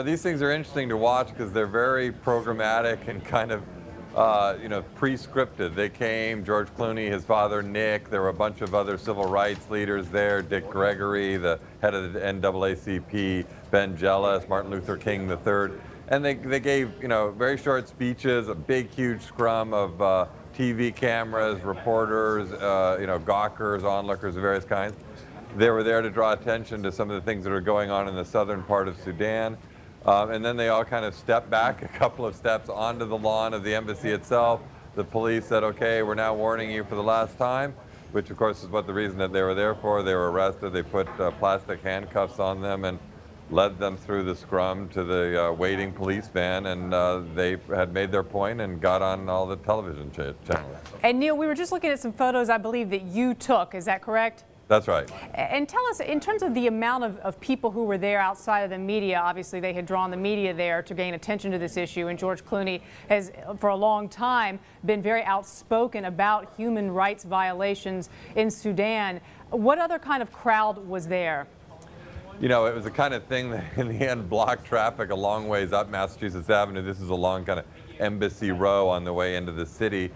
these things are interesting to watch because they're very programmatic and kind of, pre-scripted. They came, George Clooney, his father Nick, there were a bunch of other civil rights leaders there, Dick Gregory, the head of the NAACP, Ben Jealous, Martin Luther King III. And they gave, very short speeches, a big, huge scrum of TV cameras, reporters, gawkers, onlookers of various kinds. They were there to draw attention to some of the things that are going on in the southern part of Sudan. And then they all kind of stepped back a couple of steps onto the lawn of the embassy itself. The police said, okay, we're now warning you for the last time, which of course is what the reason that they were there for. They were arrested. They put plastic handcuffs on them and led them through the scrum to the waiting police van, and they had made their point and got on all the television channels. And Neil, we were just looking at some photos, I believe, that you took. Is that correct? That's right. And tell us, in terms of the amount of people who were there outside of the media, obviously they had drawn the media there to gain attention to this issue, and George Clooney has, for a long time, been very outspoken about human rights violations in Sudan. What other kind of crowd was there? It was the kind of thing that in the end blocked traffic a long ways up Massachusetts Avenue. This is a long kind of embassy row on the way into the city.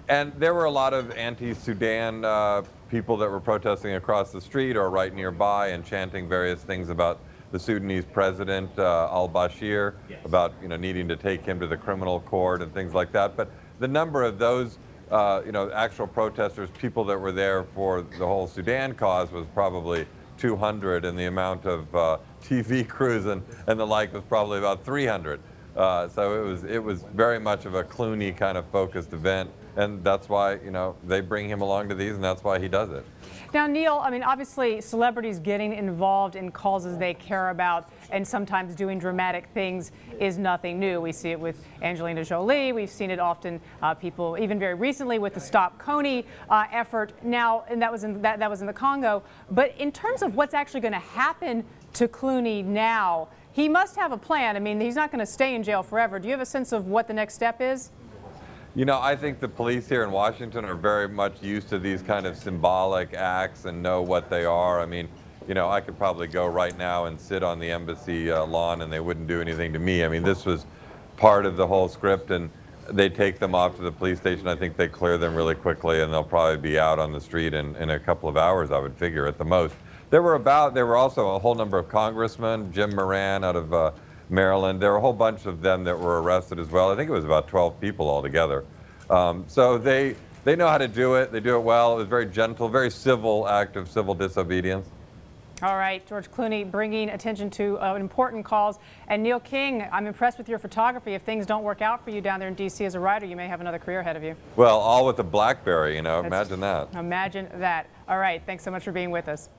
And there were a lot of anti-Sudan people that were protesting across the street or right nearby and chanting various things about the Sudanese president, al-Bashir, about needing to take him to the criminal court and things like that. But the number of those actual protesters, people that were there for the whole Sudan cause, was probably 200, and the amount of TV crews and the like was probably about 300. So it was very much of a Clooney kind of focused event, and that's why they bring him along to these, and that's why he does it. Now, Neil, I mean, obviously celebrities getting involved in causes they care about and sometimes doing dramatic things is nothing new. We see it with Angelina Jolie. We've seen it often, people even very recently with the Stop Coney effort. Now, and that was in the Congo. But in terms of what's actually going to happen to Clooney now, he must have a plan. I mean, he's not going to stay in jail forever. Do you have a sense of what the next step is? I think the police here in Washington are very much used to these kind of symbolic acts and know what they are. I mean, I could probably go right now and sit on the embassy lawn and they wouldn't do anything to me. I mean, this was part of the whole script, and they take them off to the police station. I think they clear them really quickly, and they'll probably be out on the street in a couple of hours, I would figure, at the most. There were also a whole number of congressmen, Jim Moran out of Maryland. There were a whole bunch of them that were arrested as well. I think it was about 12 people altogether. So they know how to do it. They do it well. It was very gentle, very civil act of civil disobedience. All right, George Clooney bringing attention to an important cause. And Neil King, I'm impressed with your photography. If things don't work out for you down there in D.C. as a writer, you may have another career ahead of you. Well, all with a BlackBerry, imagine that. Imagine that. All right, thanks so much for being with us.